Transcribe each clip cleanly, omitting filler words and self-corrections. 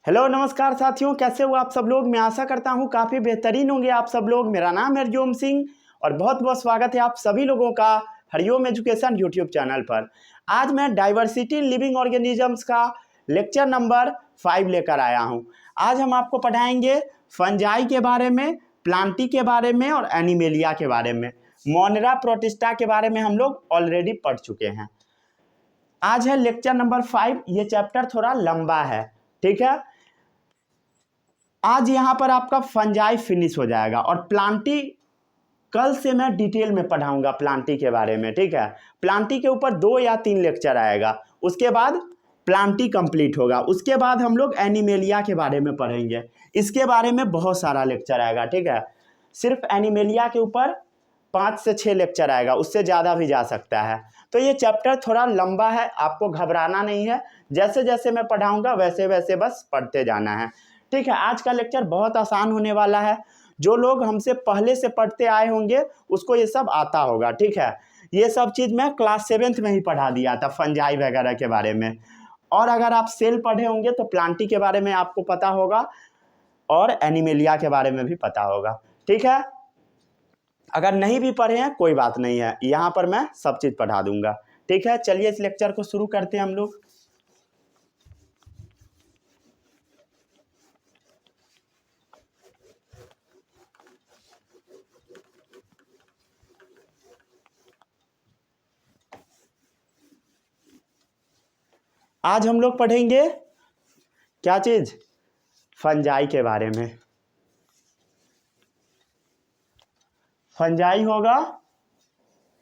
Hello नमस्कार साथियों, कैसे हो आप सब लोग। मैं आशा करता हूँ काफ़ी बेहतरीन होंगे आप सब लोग। मेरा नाम है हरजोम सिंह और बहुत बहुत स्वागत है आप सभी लोगों का हरिओम एजुकेशन यूट्यूब चैनल पर। आज मैं डाइवर्सिटी लिविंग ऑर्गेनिजम्स का लेक्चर नंबर 5 लेकर आया हूँ। आज हम आपको पढ़ाएंगे फंजाई के बारे में, प्लांटी के बारे में और एनिमेलिया के बारे में। मोनेरा प्रोटिस्टा के बारे में हम लोग ऑलरेडी पढ़ चुके हैं। आज है लेक्चर नंबर 5। ये चैप्टर थोड़ा लंबा है, ठीक है। आज यहाँ पर आपका फंजाई फिनिश हो जाएगा और प्लांटी कल से मैं डिटेल में पढ़ाऊंगा प्लांटी के बारे में, ठीक है। प्लांटी के ऊपर 2 या 3 लेक्चर आएगा, उसके बाद प्लांटी कंप्लीट होगा। उसके बाद हम लोग एनिमेलिया के बारे में पढ़ेंगे। इसके बारे में बहुत सारा लेक्चर आएगा, ठीक है। सिर्फ एनिमेलिया के ऊपर 5 से 6 लेक्चर आएगा, उससे ज़्यादा भी जा सकता है। तो ये चैप्टर थोड़ा लंबा है, आपको घबराना नहीं है। जैसे जैसे मैं पढ़ाऊंगा वैसे वैसे बस पढ़ते जाना है, ठीक है। आज का लेक्चर बहुत आसान होने वाला है। जो लोग हमसे पहले से पढ़ते आए होंगे उसको ये सब आता होगा, ठीक है। ये सब चीज़ मैं क्लास 7th में ही पढ़ा दिया था, फंजाई वगैरह के बारे में। और अगर आप सेल पढ़े होंगे तो प्लांटी के बारे में आपको पता होगा और एनिमेलिया के बारे में भी पता होगा, ठीक है। अगर नहीं भी पढ़े हैं कोई बात नहीं है, यहाँ पर मैं सब चीज़ पढ़ा दूंगा, ठीक है। चलिए इस लेक्चर को शुरू करते हैं हम लोग। आज हम लोग पढ़ेंगे क्या चीज़, फंजाई के बारे में। फंजाई होगा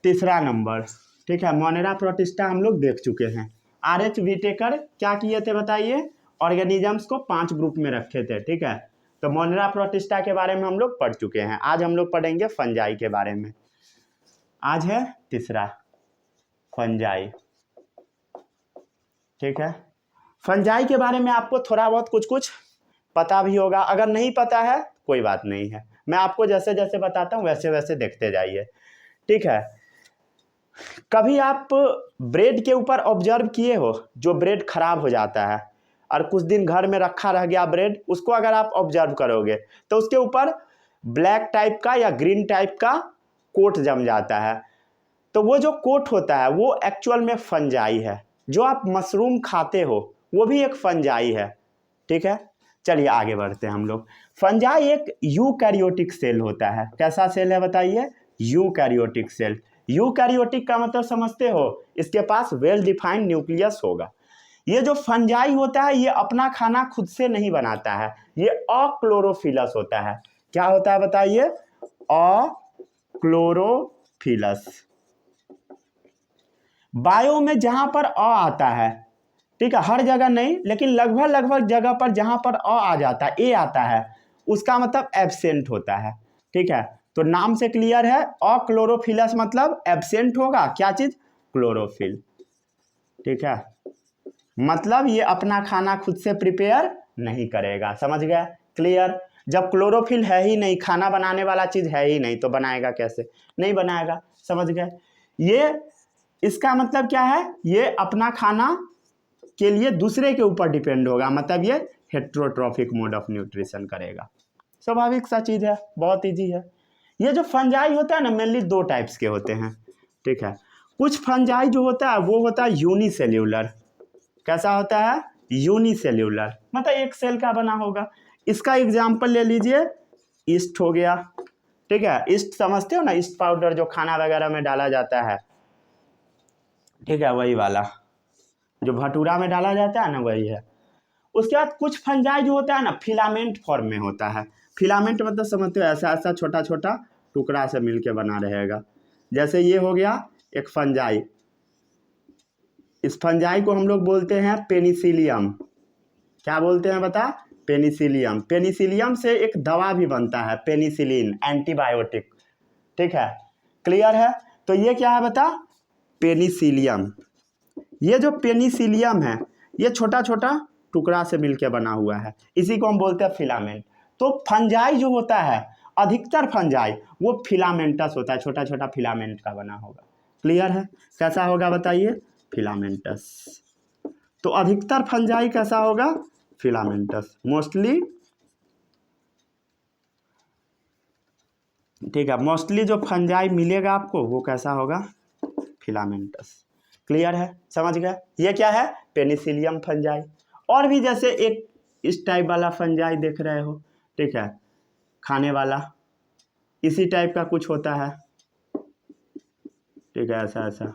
तीसरा नंबर, ठीक है। मोनेरा प्रोटिस्टा हम लोग देख चुके हैं। RH विटेकर क्या किए थे बताइए, ऑर्गेनिजम्स को 5 ग्रुप में रखे थे, ठीक है। तो मोनेरा प्रोटिस्टा के बारे में हम लोग पढ़ चुके हैं। आज हम लोग पढ़ेंगे फंजाई के बारे में। आज है तीसरा, फंजाई, ठीक है। फंजाई के बारे में आपको थोड़ा बहुत कुछ कुछ पता भी होगा, अगर नहीं पता है कोई बात नहीं है। मैं आपको जैसे जैसे बताता हूँ वैसे वैसे देखते जाइए, ठीक है। कभी आप ब्रेड के ऊपर ऑब्जर्व किए हो, जो ब्रेड खराब हो जाता है और कुछ दिन घर में रखा रह गया ब्रेड, उसको अगर आप ऑब्जर्व करोगे तो उसके ऊपर ब्लैक टाइप का या ग्रीन टाइप का कोट जम जाता है। तो वो जो कोट होता है वो एक्चुअल में फंजाई है। जो आप मशरूम खाते हो वो भी एक फंजाई है, ठीक है। चलिए आगे बढ़ते हैं हम लोग। फंजाई एक यूकैरियोटिक सेल होता है। कैसा सेल है बताइए, यूकैरियोटिक सेल। यूकैरियोटिक का मतलब समझते हो, इसके पास वेल डिफाइंड न्यूक्लियस होगा। ये जो फंजाई होता है ये अपना खाना खुद से नहीं बनाता है, ये अक्लोरोफिलस होता है। क्या होता है बताइए, अक्लोरोफिलस। बायो में जहां पर अ आता है, ठीक है, हर जगह नहीं लेकिन लगभग लगभग जगह पर जहां पर अ आ जाता है, ए आता है, उसका मतलब एब्सेंट होता है, ठीक है। तो नाम से क्लियर है, अक्लोरोफिलस मतलब एब्सेंट होगा क्या चीज, क्लोरोफिल, ठीक है। मतलब ये अपना खाना खुद से प्रिपेयर नहीं करेगा, समझ गया, क्लियर। जब क्लोरोफिल है ही नहीं, खाना बनाने वाला चीज है ही नहीं, तो बनाएगा कैसे, नहीं बनाएगा, समझ गए। ये इसका मतलब क्या है, ये अपना खाना के लिए दूसरे के ऊपर डिपेंड होगा, मतलब ये हेट्रोट्रॉफिक मोड ऑफ न्यूट्रिशन करेगा। स्वाभाविक सा चीज़ है, बहुत इजी है। ये जो फंजाई होता है ना, मेनली 2 टाइप्स के होते हैं, ठीक है। कुछ फंजाई जो होता है वो होता है यूनिसेल्यूलर। कैसा होता है, यूनिसेल्यूलर, मतलब एक सेल का बना होगा। इसका एग्जाम्पल ले लीजिए, ईस्ट हो गया, ठीक है। ईस्ट समझते हो ना, ईस्ट पाउडर जो खाना वगैरह में डाला जाता है, ठीक है, वही वाला जो भटूरा में डाला जाता है ना, वही है। उसके बाद कुछ फंजाई जो होता है ना, फिलामेंट फॉर्म में होता है। फिलामेंट मतलब समझते हो, ऐसा ऐसा छोटा छोटा टुकड़ा से मिलके बना रहेगा। जैसे ये हो गया एक फंजाई, इस फंजाई को हम लोग बोलते हैं पेनिसिलियम। क्या बोलते हैं बता, पेनिसिलियम। पेनिसिलियम से एक दवा भी बनता है, पेनिसिलिन, एंटीबायोटिक, ठीक है, क्लियर है। तो ये क्या है बता, पेनिसिलियम। ये जो पेनिसिलियम है ये छोटा छोटा टुकड़ा से मिलकर बना हुआ है, इसी को हम बोलते हैं फिलामेंट। तो फंजाई जो होता है, अधिकतर फंजाई वो फिलामेंटस होता है, छोटा छोटा फिलामेंट का बना होगा, क्लियर है। कैसा होगा बताइए, फिलामेंटस। तो अधिकतर फंजाई कैसा होगा, फिलामेंटस मोस्टली, ठीक है। मोस्टली जो फंजाई मिलेगा आपको वो कैसा होगा, फिलामेंटस। क्लियर है, समझ गए। ये क्या है, पेनिसिलियम फंजाई। और भी जैसे एक इस टाइप वाला फंजाई देख रहे हो, ठीक है, खाने वाला, इसी टाइप का कुछ होता है, ठीक है, ऐसा ऐसा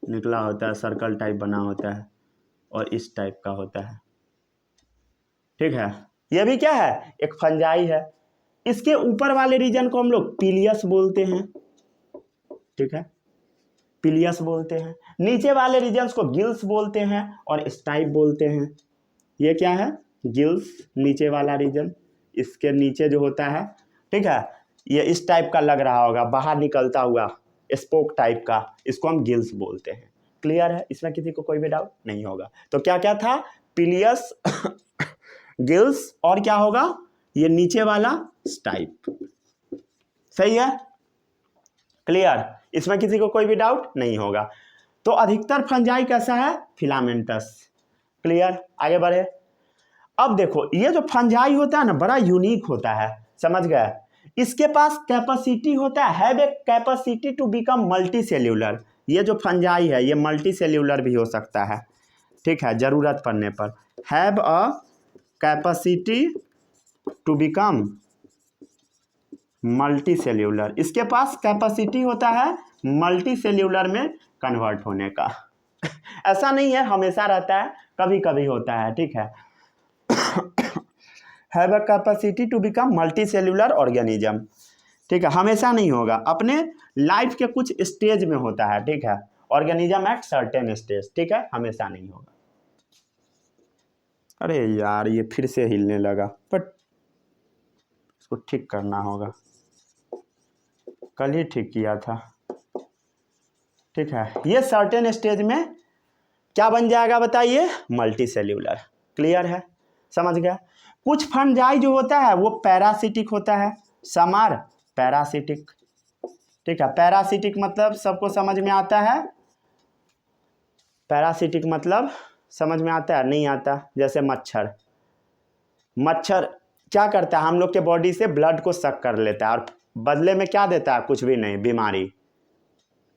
निकला होता है, सर्कल टाइप बना होता है, और इस टाइप का होता है, ठीक है। ये भी क्या है, एक फंजाई है। इसके ऊपर वाले रीजन को हम लोग पिलियस बोलते हैं, ठीक है, पिलियस बोलते हैं। नीचे वाले रीजन्स को गिल्स बोलते हैं और स्टाइप बोलते हैं। ये क्या है, गिल्स, नीचे वाला रीजन, इसके नीचे जो होता है, ठीक है, ये इस टाइप का लग रहा होगा, बाहर निकलता हुआ स्पोक टाइप का, इसको हम गिल्स बोलते हैं। क्लियर है, इसमें किसी को कोई भी डाउट नहीं होगा। तो क्या क्या था, पिलियस गिल्स, और क्या होगा, ये नीचे वाला स्टाइप। सही है, क्लियर, इसमें किसी को कोई भी डाउट नहीं होगा। तो अधिकतर फंजाई कैसा है, फिलामेंटस। क्लियर, आगे बढ़े। अब देखो ये जो फंजाई होता है ना, बड़ा यूनिक होता है, समझ गए। इसके पास कैपेसिटी होता है, have a capacity to become multicellular. ये जो फंजाई है ये मल्टी सेल्यूलर भी हो सकता है, ठीक है, जरूरत पड़ने पर। Have a capacity to become multicellular, इसके पास कैपेसिटी होता है मल्टी सेल्यूलर में कन्वर्ट होने का। ऐसा नहीं है हमेशा रहता है, कभी कभी होता है, ठीक है। Have a capacity to become multicellular organism, ठीक है, हमेशा नहीं होगा, अपने लाइफ के कुछ स्टेज में होता है, ठीक है, ऑर्गेनिज्म एट सर्टेन स्टेज, ठीक है, हमेशा नहीं होगा। अरे यार ये फिर से हिलने लगा, बट इसको ठीक करना होगा, कल ही ठीक किया था, ठीक है। ये सर्टेन स्टेज में क्या बन जाएगा बताइए, मल्टी सेल्यूलर। क्लियर है, समझ गया। कुछ फंजाई जो होता है वो पैरासिटिक होता है, सम आर पैरासिटिक, ठीक है। पैरासिटिक मतलब सबको समझ में आता है, पैरासिटिक मतलब समझ में आता है, नहीं आता। जैसे मच्छर, मच्छर क्या करता है, हम लोग के बॉडी से ब्लड को सक कर लेता है और बदले में क्या देता है, कुछ भी नहीं, बीमारी,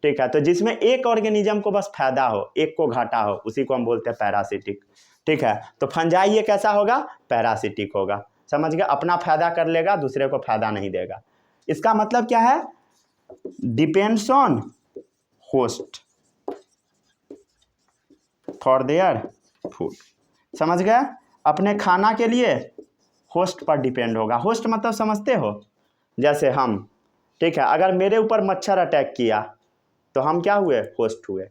ठीक है। तो जिसमें एक ऑर्गेनिज्म को बस फायदा हो, एक को घाटा हो, उसी को हम बोलते हैं पैरासिटिक, ठीक है। तो फंजाई ये कैसा होगा, पैरासिटिक होगा, समझ गया, अपना फायदा कर लेगा, दूसरे को फायदा नहीं देगा। इसका मतलब क्या है, depends on host for their food, समझ गया, अपने खाना के लिए होस्ट पर डिपेंड होगा। होस्ट मतलब समझते हो, जैसे हम, ठीक है, अगर मेरे ऊपर मच्छर अटैक किया तो हम क्या हुए, होस्ट हुए,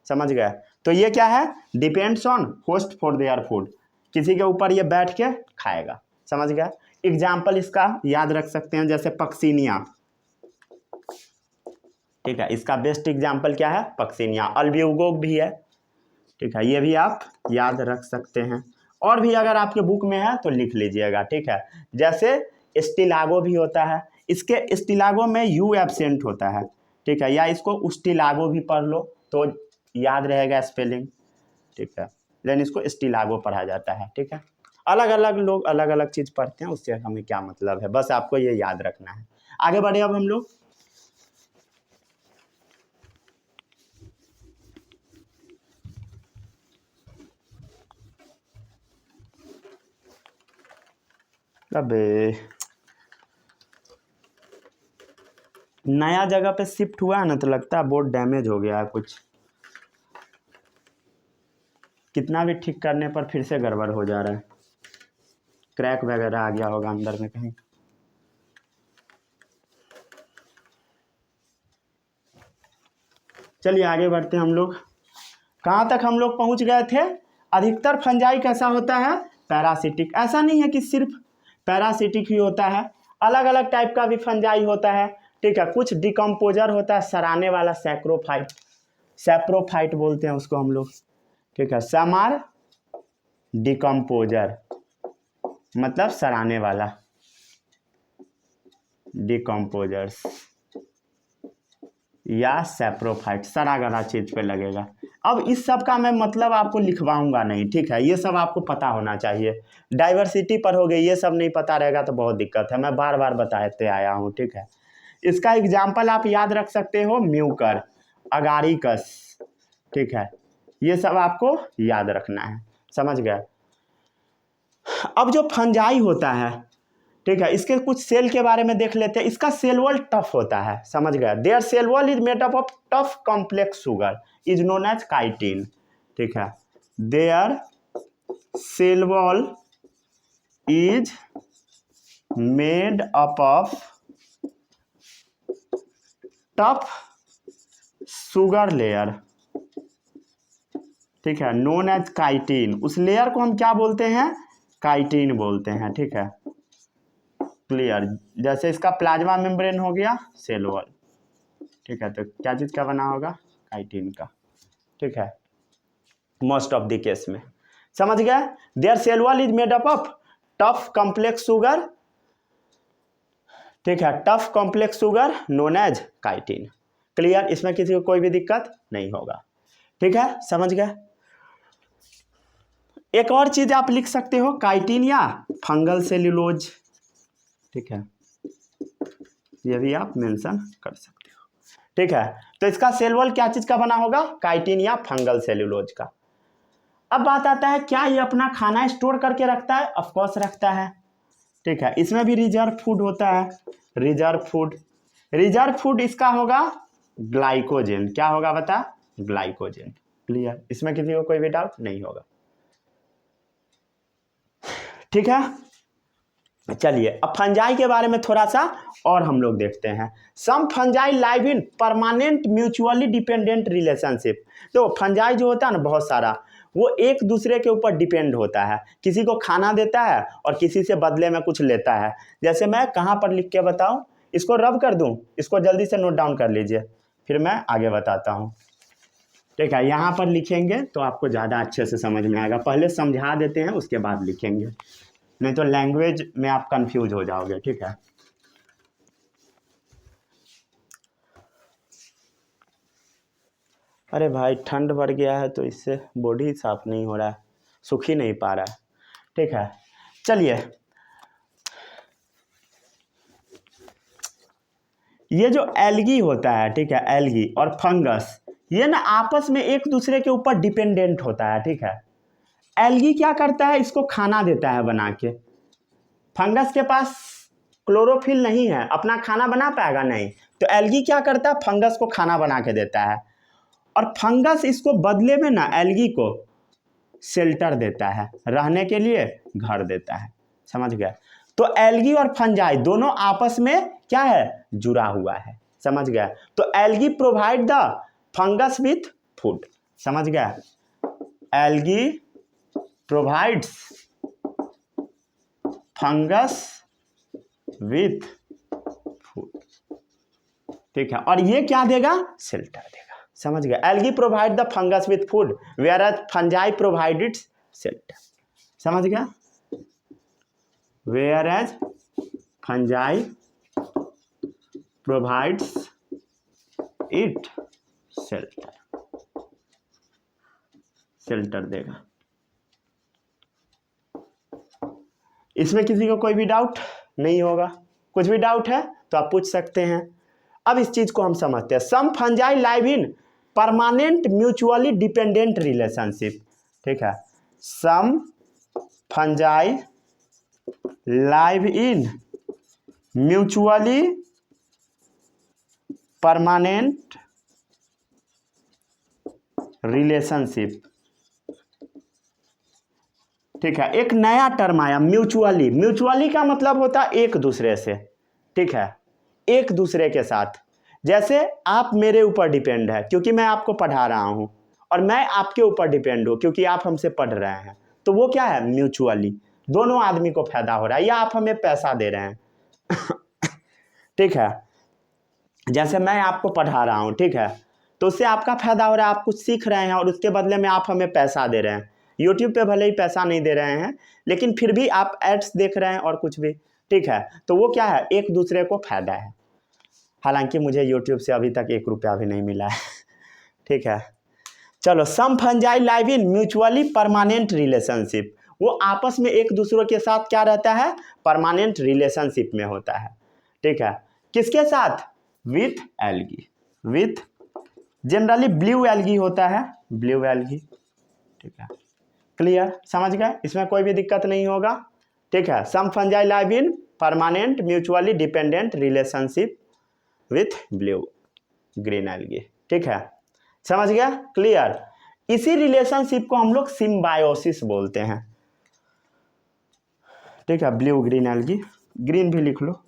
समझ गए। तो ये क्या है, depends on host for their food, किसी के ऊपर ये बैठ के खाएगा, समझ गया। एग्जाम्पल इसका याद रख सकते हैं, जैसे पक्सीनिया, ठीक है, इसका बेस्ट एग्जाम्पल क्या है, पक्सीनिया। अल्ब्यूगोग भी है, ठीक है, ये भी आप याद रख सकते हैं। और भी अगर आपके बुक में है तो लिख लीजिएगा, ठीक है। जैसे स्टिलागो भी होता है, इसके स्टिलागो में यू एब्सेंट होता है, ठीक है, या इसको उस्टिलागो भी पढ़ लो तो याद रहेगा स्पेलिंग, ठीक है, लेकिन इसको स्टिलागो पढ़ा जाता है, ठीक है। अलग अलग लोग अलग अलग चीज़ पढ़ते हैं, उससे हमें क्या मतलब है, बस आपको ये याद रखना है। आगे बढ़े अब हम लोग। अबे नया जगह पे शिफ्ट हुआ है ना, तो लगता है बोर्ड डैमेज हो गया है कुछ, कितना भी ठीक करने पर फिर से गड़बड़ हो जा रहा है, क्रैक वगैरह आ गया होगा अंदर में कहीं। चलिए आगे बढ़ते हैं हम लोग। कहाँ तक हम लोग पहुँच गए थे, अधिकतर फंजाई कैसा होता है, पैरासिटिक। ऐसा नहीं है कि सिर्फ पैरासिटिक ही होता है, अलग अलग टाइप का भी फंजाई होता है, ठीक है। कुछ डिकम्पोजर होता है, सराने वाला, सैक्रोफाइट, सैप्रोफाइट बोलते हैं उसको हम लोग, ठीक है। सम आर डिकम्पोजर मतलब सराने वाला, डिकम्पोजर्स, या सैप्रोफाइट, सरागरा चीज पे लगेगा। अब इस सब का मैं मतलब आपको लिखवाऊंगा नहीं, ठीक है, ये सब आपको पता होना चाहिए। डाइवर्सिटी पर हो गई, ये सब नहीं पता रहेगा तो बहुत दिक्कत है, मैं बार बार बताते आया हूँ, ठीक है। इसका एग्जाम्पल आप याद रख सकते हो, म्यूकर, अगारिकस, ठीक है, ये सब आपको याद रखना है, समझ गए। अब जो फंजाई होता है, ठीक है, इसके कुछ सेल के बारे में देख लेते हैं। इसका सेल वॉल टफ होता है, समझ गए। Their cell wall is made up of tough complex sugar is known as chitin, ठीक है। Their cell wall is made up of tough sugar layer, ठीक है, नोन एज काइटिन। उस लेयर को हम क्या बोलते हैं, काइटिन बोलते हैं, ठीक है, क्लियर। जैसे इसका प्लाज्मा मेम्ब्रेन हो गया सेल वॉल, ठीक है, तो क्या चीज़ का बना होगा, काइटिन का, ठीक है, मोस्ट ऑफ द केस में, समझ गए। Their cell wall is made up of tough complex sugar, ठीक है, tough complex sugar known as chitin, clear. इसमें किसी को कोई भी दिक्कत नहीं होगा, ठीक है, समझ गए। एक और चीज आप लिख सकते हो, काइटिन या फंगल सेल्यूलोज, ठीक है, ये भी आप मेंशन कर सकते हो, ठीक है। तो इसका सेल वॉल क्या चीज का बना होगा, काइटिन या फंगल सेल्यूलोज का। अब बात आता है, क्या ये अपना खाना स्टोर करके रखता है, ऑफ कोर्स रखता है, ठीक है। इसमें भी रिजर्व फूड होता है, रिजर्व फूड। रिजर्व फूड इसका होगा ग्लाइकोजन, क्या होगा बता, ग्लाइकोजन, क्लियर। इसमें किसी को कोई भी डाउट नहीं होगा, ठीक है। चलिए अब फंजाई के बारे में थोड़ा सा और हम लोग देखते हैं। Some fungi live in permanent mutually dependent relationship. तो फंजाई जो होता है ना, बहुत सारा, वो एक दूसरे के ऊपर डिपेंड होता है, किसी को खाना देता है और किसी से बदले में कुछ लेता है। जैसे मैं कहाँ पर लिख के बताऊँ, इसको रब कर दूँ, इसको जल्दी से नोट डाउन कर लीजिए, फिर मैं आगे बताता हूँ, ठीक है। यहाँ पर लिखेंगे तो आपको ज़्यादा अच्छे से समझ में आएगा, पहले समझा देते हैं उसके बाद लिखेंगे, नहीं तो लैंग्वेज में आप कंफ्यूज हो जाओगे, ठीक है। अरे भाई ठंड बढ़ गया है तो इससे बॉडी साफ नहीं हो रहा है, सूख ही नहीं पा रहा है, ठीक है। चलिए, ये जो एल्गी होता है, ठीक है, एल्गी और फंगस, ये ना आपस में एक दूसरे के ऊपर डिपेंडेंट होता है, ठीक है। एल्गी क्या करता है, इसको खाना देता है बना के। फंगस के पास क्लोरोफिल नहीं है, अपना खाना बना पाएगा नहीं, तो एल्गी क्या करता है, फंगस को खाना बना के देता है, और फंगस इसको बदले में ना एल्गी को शेल्टर देता है, रहने के लिए घर देता है, समझ गए। तो एल्गी और फंजाई दोनों आपस में क्या है, जुड़ा हुआ है, समझ गए। तो algae provide the fungus with food, समझ गए। Algae provides fungus with food, ठीक है, और ये क्या देगा, शेल्टर देगा, समझ गए। Algae provide the fungus with food whereas fungi provided shelter, समझ गया। Whereas fungi provides it shelter, shelter देगा। इसमें किसी को कोई भी डाउट नहीं होगा, कुछ भी डाउट है तो आप पूछ सकते हैं। अब इस चीज को हम समझते हैं। Some fungi live in permanent mutually dependent relationship, ठीक है। Some fungi live in mutually permanent relationship, ठीक है। एक नया टर्म आया, म्यूचुअली। म्यूचुअली का मतलब होता है एक दूसरे से, ठीक है, एक दूसरे के साथ। जैसे आप मेरे ऊपर डिपेंड है क्योंकि मैं आपको पढ़ा रहा हूं, और मैं आपके ऊपर डिपेंड हूं क्योंकि आप हमसे पढ़ रहे हैं, तो वो क्या है, म्यूचुअली, दोनों आदमी को फायदा हो रहा है, या आप हमें पैसा दे रहे हैं ठीक है। जैसे मैं आपको पढ़ा रहा हूं, ठीक है, तो उससे आपका फायदा हो रहा है, आप कुछ सीख रहे हैं और उसके बदले में आप हमें पैसा दे रहे हैं। यूट्यूब पे भले ही पैसा नहीं दे रहे हैं, लेकिन फिर भी आप एड्स देख रहे हैं और कुछ भी, ठीक है, तो वो क्या है, एक दूसरे को फायदा है। हालांकि मुझे यूट्यूब से अभी तक 1 रुपया भी नहीं मिला है। ठीक है, चलो। Some fungi live in mutually permanent relationship, वो आपस में एक दूसरे के साथ क्या रहता है, परमानेंट रिलेशनशिप में होता है। ठीक है, किसके साथ, with algae, with generally blue algae होता है, ब्लू एल्गी। ठीक है, क्लियर, समझ गए, इसमें कोई भी दिक्कत नहीं होगा। ठीक है, some fungi live in permanent mutually dependent relationship with blue green algae. ठीक है, समझ गया, क्लियर। इसी रिलेशनशिप को हम लोग सिम्बायोसिस बोलते हैं। ठीक है, ब्लू ग्रीन एल्गी, ग्रीन भी लिख लो,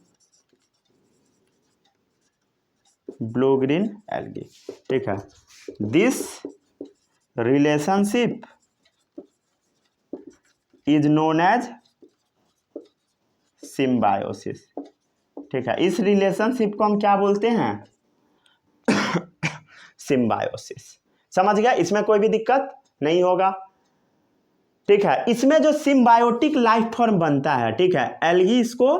ब्लू ग्रीन एल्गी। ठीक है, this relationship is known as symbiosis. ठीक है, इस रिलेशनशिप को हम क्या बोलते हैं, सिम्बायोसिस। समझ गया, इसमें कोई भी दिक्कत नहीं होगा। ठीक है, इसमें जो सिम्बायोटिक लाइफ फॉर्म बनता है, ठीक है, एल्गी इसको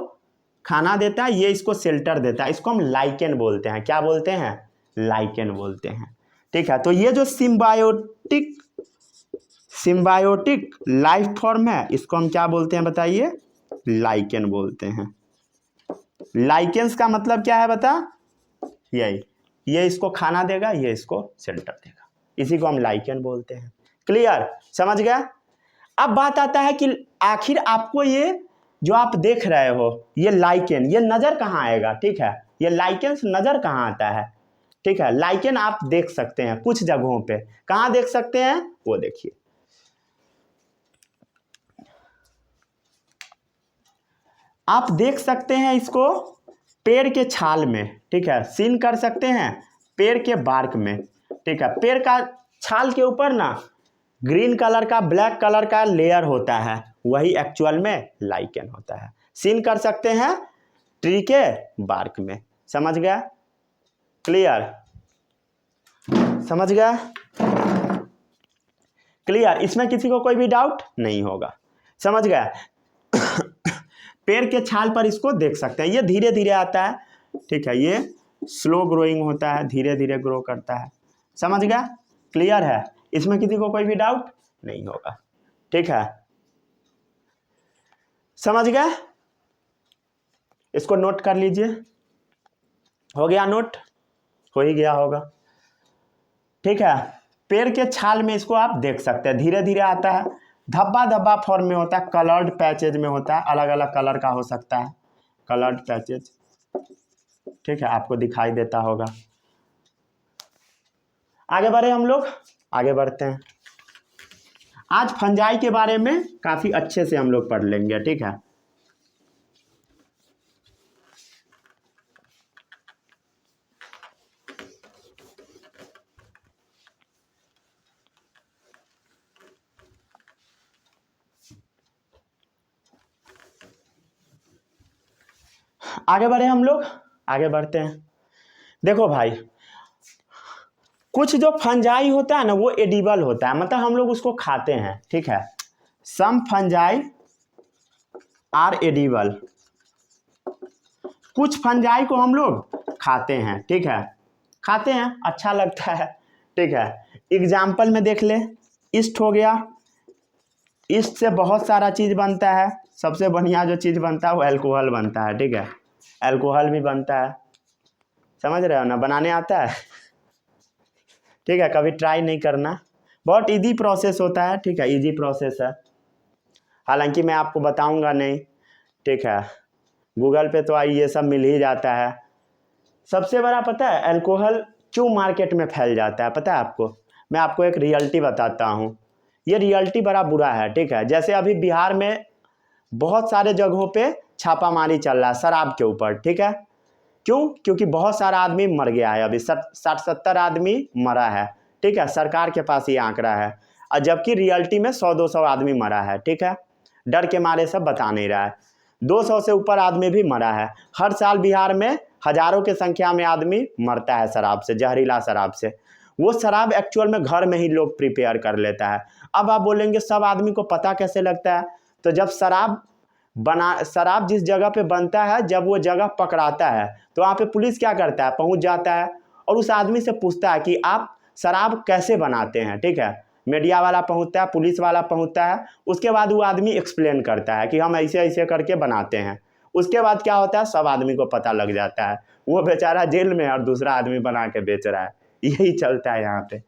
खाना देता है, ये इसको शेल्टर देता है, इसको हम लाइकेन बोलते हैं। क्या बोलते हैं, लाइकेन बोलते हैं। ठीक है, तो ये जो सिम्बायोटिक लाइफ फॉर्म है, इसको हम क्या बोलते हैं बताइए, लाइकेन बोलते हैं। लाइकेंस का मतलब क्या है बता, यही, ये इसको खाना देगा, ये इसको शेल्टर देगा, इसी को हम लाइकेन बोलते हैं। क्लियर, समझ गया। अब बात आता है कि आखिर आपको ये जो आप देख रहे हो, ये लाइकेन, ये नजर कहाँ आएगा। ठीक है, ये लाइकेंस नजर कहाँ आता है। ठीक है, लाइकेन आप देख सकते हैं कुछ जगहों पे, कहाँ देख सकते हैं, वो देखिए, आप देख सकते हैं इसको पेड़ के छाल में। ठीक है, सीन कर सकते हैं पेड़ के बार्क में। ठीक है, पेड़ का छाल के ऊपर ना ग्रीन कलर का, ब्लैक कलर का लेयर होता है, वही एक्चुअल में लाइकेन होता है। सीन कर सकते हैं ट्री के बार्क में। समझ गया, क्लियर, समझ गया, क्लियर, इसमें किसी को कोई भी डाउट नहीं होगा। समझ गया। पेड़ के छाल पर इसको देख सकते हैं, ये धीरे धीरे आता है। ठीक है, ये स्लो ग्रोइंग होता है, धीरे धीरे ग्रो करता है। समझ गया, क्लियर है, इसमें किसी को कोई भी डाउट नहीं होगा। ठीक है, समझ गया, इसको नोट कर लीजिए। हो गया नोट, हो ही गया होगा। ठीक है, पेड़ के छाल में इसको आप देख सकते हैं, धीरे धीरे आता है, धब्बा धब्बा फॉर्म में होता है, कलर्ड पैचेज में होता है, अलग अलग कलर का हो सकता है, कलर्ड पैचेज। ठीक है, आपको दिखाई देता होगा। आगे बढ़े हम लोग, आगे बढ़ते हैं। आज फंजाई के बारे में काफी अच्छे से हम लोग पढ़ लेंगे। ठीक है, आगे बढ़े हम लोग, आगे बढ़ते हैं। देखो भाई, कुछ जो फंजाई होता है ना, वो एडिबल होता है, मतलब हम लोग उसको खाते हैं। ठीक है, सम फंजाई आर एडिबल, कुछ फंजाई को हम लोग खाते हैं। ठीक है, खाते हैं, अच्छा लगता है। ठीक है, एग्जाम्पल में देख ले, ईस्ट हो गया, ईस्ट से बहुत सारा चीज़ बनता है, सबसे बढ़िया जो चीज़ बनता है वो अल्कोहल बनता है। ठीक है, अल्कोहल भी बनता है, समझ रहे हो ना, बनाने आता है। ठीक है, कभी ट्राई नहीं करना, बहुत इजी प्रोसेस होता है। ठीक है, इजी प्रोसेस है, हालांकि मैं आपको बताऊंगा नहीं। ठीक है, गूगल पे तो ये सब मिल ही जाता है। सबसे बड़ा पता है अल्कोहल क्यों मार्केट में फैल जाता है, पता है आपको, मैं आपको एक रियलिटी बताता हूँ, ये रियलिटी बड़ा बुरा है। ठीक है, जैसे अभी बिहार में बहुत सारे जगहों पे छापामारी चल रहा है शराब के ऊपर। ठीक है, क्यों, क्योंकि बहुत सारा आदमी मर गया है, अभी 60-70 आदमी मरा है। ठीक है, सरकार के पास ये आंकड़ा है, और जबकि रियलिटी में 100-200 आदमी मरा है। ठीक है, डर के मारे सब बता नहीं रहा है, 200 से ऊपर आदमी भी मरा है। हर साल बिहार में हजारों की संख्या में आदमी मरता है शराब से, जहरीला शराब से। वो शराब एक्चुअल में घर में ही लोग प्रिपेयर कर लेता है। अब आप बोलेंगे सब आदमी को पता कैसे लगता है, तो जब शराब शराब जिस जगह पे बनता है, जब वो जगह पकड़ाता है तो वहाँ पे पुलिस क्या करता है, पहुँच जाता है और उस आदमी से पूछता है कि आप शराब कैसे बनाते हैं। ठीक है, मीडिया वाला पहुँचता है, पुलिस वाला पहुँचता है, उसके बाद वो आदमी एक्सप्लेन करता है कि हम ऐसे ऐसे करके बनाते हैं। उसके बाद क्या होता है, सब आदमी को पता लग जाता है, वो बेचारा जेल में और दूसरा आदमी बना के बेच रहा है। यही चलता है यहाँ पे।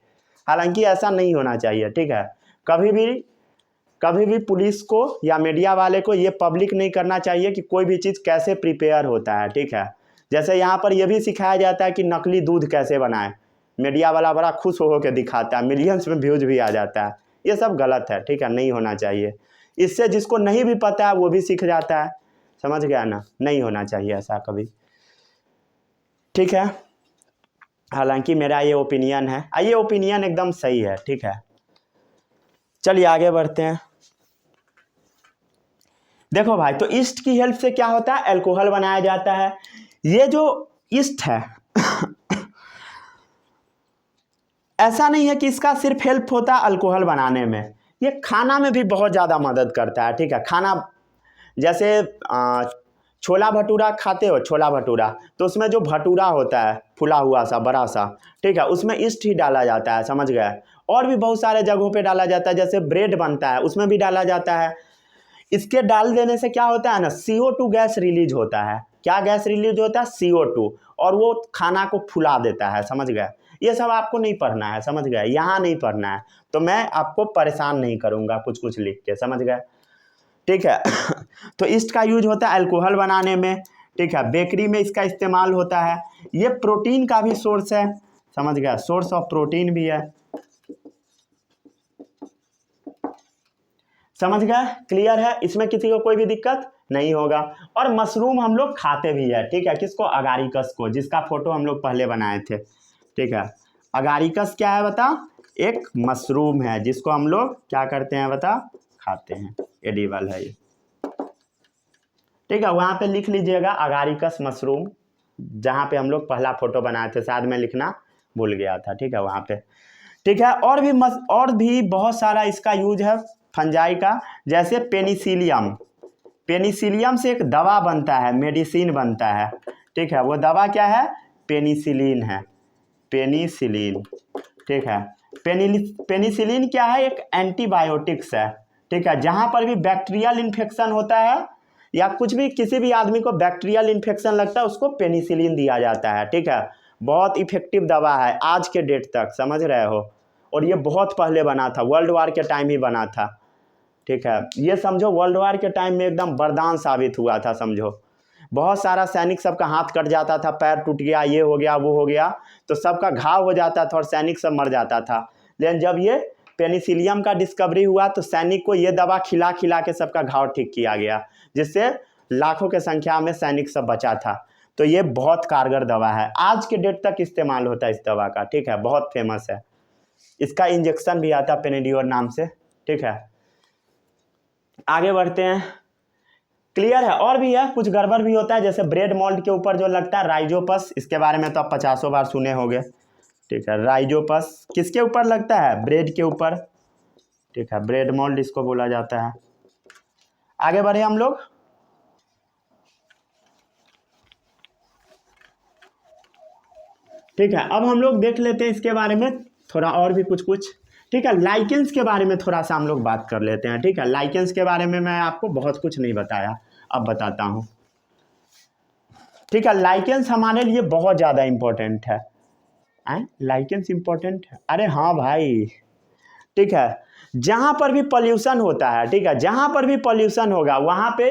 हालांकि ऐसा नहीं होना चाहिए। ठीक है, कभी भी पुलिस को या मीडिया वाले को ये पब्लिक नहीं करना चाहिए कि कोई भी चीज़ कैसे प्रिपेयर होता है। ठीक है, जैसे यहाँ पर यह भी सिखाया जाता है कि नकली दूध कैसे बनाएं, मीडिया वाला बड़ा खुश हो के दिखाता है, मिलियंस में व्यूज भी आ जाता है। ये सब गलत है। ठीक है, नहीं होना चाहिए। इससे जिसको नहीं भी पता है वो भी सीख जाता है। समझ गया ना, नहीं होना चाहिए ऐसा कभी। ठीक है, हालांकि मेरा ये ओपिनियन है, ये ओपिनियन एकदम सही है। ठीक है, चलिए आगे बढ़ते हैं। देखो भाई, तो ईस्ट की हेल्प से क्या होता है, अल्कोहल बनाया जाता है। ये जो ईस्ट है ऐसा नहीं है कि इसका सिर्फ हेल्प होता है अल्कोहल बनाने में, ये खाना में भी बहुत ज़्यादा मदद करता है। ठीक है, खाना जैसे छोला भटूरा खाते हो, छोला भटूरा, तो उसमें जो भटूरा होता है फुला हुआ सा बड़ा सा, ठीक है, उसमें ईस्ट ही डाला जाता है। समझ गए। और भी बहुत सारे जगहों पे डाला जाता है, जैसे ब्रेड बनता है उसमें भी डाला जाता है। इसके डाल देने से क्या होता है ना, CO2 गैस रिलीज होता है। क्या गैस रिलीज होता है, CO2, और वो खाना को फुला देता है। समझ गए। ये सब आपको नहीं पढ़ना है, समझ गए, यहाँ नहीं पढ़ना है, तो मैं आपको परेशान नहीं करूँगा कुछ कुछ लिख के। समझ गए। ठीक है तो ईस्ट का यूज होता है अल्कोहल बनाने में। ठीक है, बेकरी में इसका इस्तेमाल होता है। ये प्रोटीन का भी सोर्स है। समझ गया, सोर्स ऑफ प्रोटीन भी है। समझ गए, क्लियर है, इसमें किसी को कोई भी दिक्कत नहीं होगा। और मशरूम हम लोग खाते भी है। ठीक है, किसको, अगारिकस को, जिसका फोटो हम लोग पहले बनाए थे। ठीक है, अगारिकस क्या है बता, एक मशरूम है जिसको हम लोग क्या करते हैं बता, खाते हैं, एडिबल है ये। ठीक है, वहाँ पे लिख लीजिएगा अगारिकस मशरूम, जहाँ पे हम लोग पहला फोटो बनाए थे, शायद मैं लिखना भूल गया था। ठीक है, वहाँ पे। ठीक है, और भी बहुत सारा इसका यूज है फंजाई का, जैसे पेनिसिलियम। पेनिसिलियम से एक दवा बनता है, मेडिसिन बनता है। ठीक है, वो दवा क्या है, पेनिसिलिन है, पेनिसिलिन। ठीक है, पेनिसिलिन क्या है, एक एंटीबायोटिक्स है। ठीक है, जहाँ पर भी बैक्टीरियल इन्फेक्शन होता है या कुछ भी, किसी भी आदमी को बैक्टीरियल इन्फेक्शन लगता है, उसको पेनिसिलिन दिया जाता है। ठीक है, बहुत इफेक्टिव दवा है आज के डेट तक। समझ रहे हो। और ये बहुत पहले बना था, वर्ल्ड वार के टाइम ही बना था। ठीक है, ये समझो वर्ल्ड वार के टाइम में एकदम वरदान साबित हुआ था। समझो, बहुत सारा सैनिक सबका हाथ कट जाता था, पैर टूट गया, ये हो गया वो हो गया, तो सबका घाव हो जाता था और सैनिक सब मर जाता था। लेकिन जब ये पेनिसिलियम का डिस्कवरी हुआ तो सैनिक को ये दवा खिला खिला के सबका घाव ठीक किया गया, जिससे लाखों के संख्या में सैनिक सब बचा था। तो ये बहुत कारगर दवा है, आज के डेट तक इस्तेमाल होता है इस दवा का। ठीक है, बहुत फेमस है। इसका इंजेक्शन भी आता है पेनिडियोर नाम से। ठीक है, आगे बढ़ते हैं। क्लियर है। और भी है, कुछ गड़बड़ भी होता है, जैसे ब्रेड मोल्ड के ऊपर जो लगता है राइजोपस, इसके बारे में तो आप 50 बार सुने होंगे। ठीक है, राइजोपस किसके ऊपर लगता है, ब्रेड के ऊपर। ठीक है, ब्रेड मोल्ड इसको बोला जाता है। आगे बढ़े हम लोग। ठीक है, अब हम लोग देख लेते हैं इसके बारे में थोड़ा और भी कुछ। ठीक है, लाइकेंस के बारे में थोड़ा सा हम लोग बात कर लेते हैं। ठीक है, लाइकेंस के बारे में मैं आपको बहुत कुछ नहीं बताया, अब बताता हूँ। ठीक है, लाइकेंस हमारे लिए बहुत ज़्यादा इम्पोर्टेंट है। लाइकेंस इम्पोर्टेंट है, अरे हाँ भाई। ठीक है, जहाँ पर भी पॉल्यूशन होता है, ठीक है, जहाँ पर भी पॉल्यूशन होगा वहाँ पे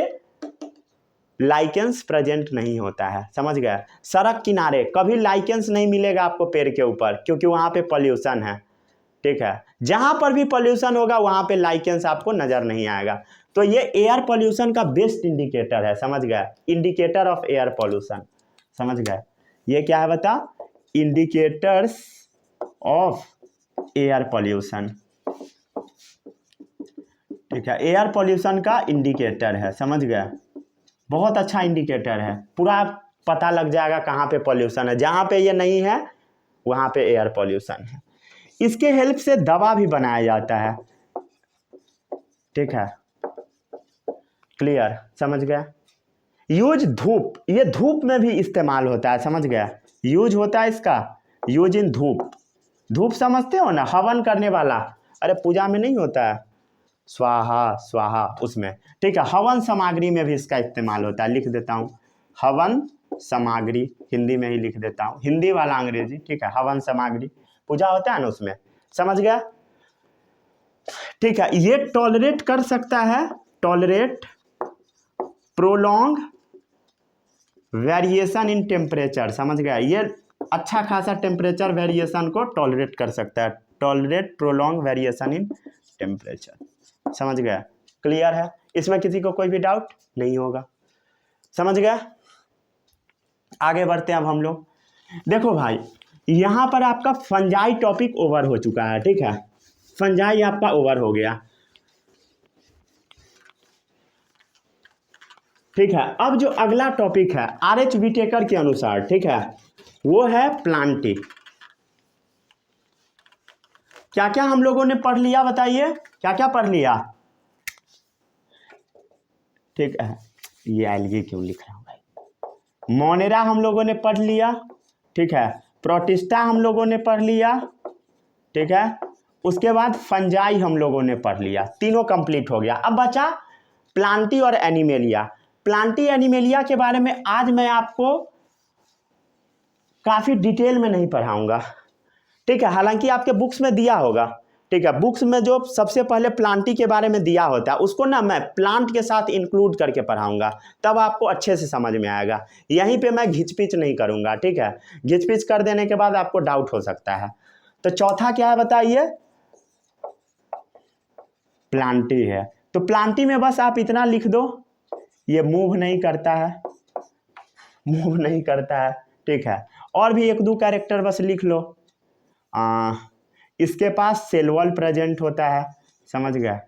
लाइकेंस प्रेजेंट नहीं होता है। समझ गए। सड़क किनारे कभी लाइकेंस नहीं मिलेगा आपको पेड़ के ऊपर, क्योंकि वहाँ पे पॉल्यूशन है। ठीक है, जहाँ पर भी पॉल्यूशन होगा वहाँ पे लाइकेंस आपको नज़र नहीं आएगा। तो ये एयर पॉल्यूशन का बेस्ट इंडिकेटर है। समझ गए, इंडिकेटर ऑफ एयर पॉल्यूशन। समझ गए, ये क्या है बता, इंडिकेटर्स ऑफ एयर पॉल्यूशन। ठीक है, एयर पॉल्यूशन का इंडिकेटर है। समझ गए, बहुत अच्छा इंडिकेटर है, पूरा पता लग जाएगा कहाँ पे पॉल्यूशन है। जहाँ पे ये नहीं है वहाँ पे एयर पॉल्यूशन है। इसके हेल्प से दवा भी बनाया जाता है। ठीक है, क्लियर, समझ गया। यूज धूप, ये धूप में भी इस्तेमाल होता है, समझ गया। यूज होता है इसका, यूज इन धूप। धूप समझते हो ना, हवन करने वाला, अरे पूजा में नहीं होता है स्वाहा स्वाहा, उसमें, ठीक है। हवन सामग्री में भी इसका इस्तेमाल होता है, लिख देता हूँ हवन सामग्री, हिंदी में ही लिख देता हूँ, हिंदी वाला अंग्रेजी, ठीक है। हवन सामग्री, पूजा होता है ना उसमें, समझ गया, ठीक है। ये टॉलरेट कर सकता है, tolerate prolong variation in temperature, समझ गया। ये अच्छा खासा टेम्परेचर वेरिएशन को टॉलरेट कर सकता है, tolerate prolong variation in temperature, समझ गया, क्लियर है। इसमें किसी को कोई भी डाउट नहीं होगा, समझ गया। आगे बढ़ते हैं अब हम लोग। देखो भाई, यहाँ पर आपका फंजाई टॉपिक ओवर हो चुका है, ठीक है। फंजाई आपका ओवर हो गया, ठीक है। अब जो अगला टॉपिक है आर.एच. विटेकर के अनुसार, ठीक है, वो है प्लांटी। क्या क्या हम लोगों ने पढ़ लिया, बताइए क्या क्या पढ़ लिया, ठीक है। ये एल्गी क्यों लिख रहा हूं भाई। मोनेरा हम लोगों ने पढ़ लिया, ठीक है। प्रोटिस्टा हम लोगों ने पढ़ लिया, ठीक है। उसके बाद फंजाई हम लोगों ने पढ़ लिया, तीनों कंप्लीट हो गया। अब बचा प्लांटी और एनिमेलिया। प्लांटी एनिमेलिया के बारे में आज मैं आपको काफ़ी डिटेल में नहीं पढ़ाऊंगा, ठीक है। हालांकि आपके बुक्स में दिया होगा, ठीक है। बुक्स में जो सबसे पहले प्लांटी के बारे में दिया होता है उसको ना मैं प्लांट के साथ इंक्लूड करके पढ़ाऊंगा, तब आपको अच्छे से समझ में आएगा। यहीं पे मैं घिचपिच नहीं करूंगा, ठीक है। घिचपिच कर देने के बाद आपको डाउट हो सकता है। तो चौथा क्या है बताइए, प्लांटी है। तो प्लांटी में बस आप इतना लिख दो, ये मूव नहीं करता है, मूव नहीं करता है, ठीक है। और भी एक दो कैरेक्टर बस लिख लो। इसके पास सेल वॉल प्रेजेंट होता है, समझ गए।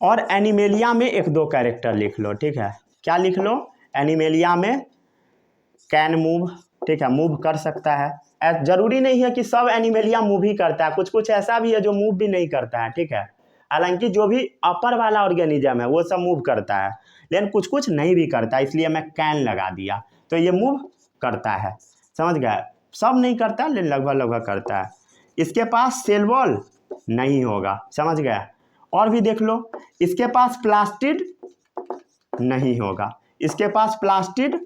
और एनिमेलिया में एक दो कैरेक्टर लिख लो, ठीक है। क्या लिख लो, एनिमेलिया में कैन मूव, ठीक है, मूव कर सकता है। जरूरी नहीं है कि सब एनिमेलिया मूव ही करता है, कुछ कुछ ऐसा भी है जो मूव भी नहीं करता है, ठीक है। हालांकि जो भी अपर वाला ऑर्गेनिज्म है वो सब मूव करता है, लेकिन कुछ कुछ नहीं भी करता, इसलिए मैं कैन लगा दिया। तो ये मूव करता है, समझ गए। सब नहीं करता लेकिन लगभग लगभग करता है। इसके पास सेल वॉल नहीं होगा, समझ गए। और भी देख लो, इसके पास प्लास्टिड नहीं होगा, इसके पास प्लास्टिड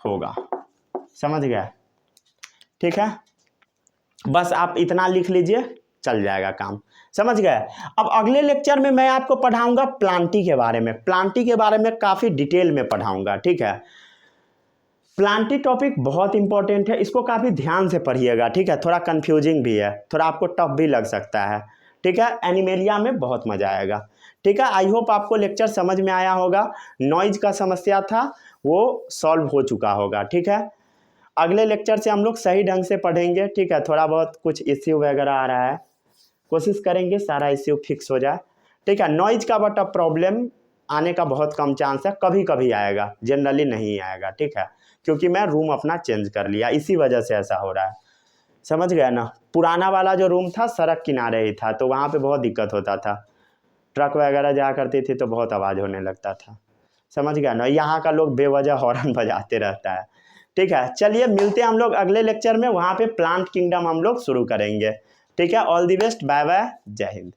होगा, समझ गए, ठीक है। बस आप इतना लिख लीजिए, चल जाएगा काम, समझ गए। अब अगले लेक्चर में मैं आपको पढ़ाऊंगा प्लांटी के बारे में, प्लांटी के बारे में काफ़ी डिटेल में पढ़ाऊंगा, ठीक है। प्लांटी टॉपिक बहुत इंपॉर्टेंट है, इसको काफ़ी ध्यान से पढ़िएगा, ठीक है। थोड़ा कंफ्यूजिंग भी है, थोड़ा आपको टफ भी लग सकता है, ठीक है। एनिमेलिया में बहुत मज़ा आएगा, ठीक है। आई होप आपको लेक्चर समझ में आया होगा। नॉइज का समस्या था वो सॉल्व हो चुका होगा, ठीक है। अगले लेक्चर से हम लोग सही ढंग से पढ़ेंगे, ठीक है। थोड़ा बहुत कुछ इश्यू वगैरह आ रहा है, कोशिश करेंगे सारा इश्यू फिक्स हो जाए, ठीक है। नॉइज का बट अब प्रॉब्लम आने का बहुत कम चांस है, कभी कभी आएगा, जनरली नहीं आएगा, ठीक है। क्योंकि मैं रूम अपना चेंज कर लिया, इसी वजह से ऐसा हो रहा है, समझ गया ना। पुराना वाला जो रूम था सड़क किनारे ही था, तो वहाँ पे बहुत दिक्कत होता था, ट्रक वगैरह जा करती थी तो बहुत आवाज़ होने लगता था, समझ गया ना। यहाँ का लोग बेवजह हॉर्न बजाते रहता है, ठीक है। चलिए मिलते हैं हम लोग अगले लेक्चर में, वहाँ पे प्लांट किंगडम हम लोग शुरू करेंगे, ठीक है। All the best, bye bye, जय हिंद।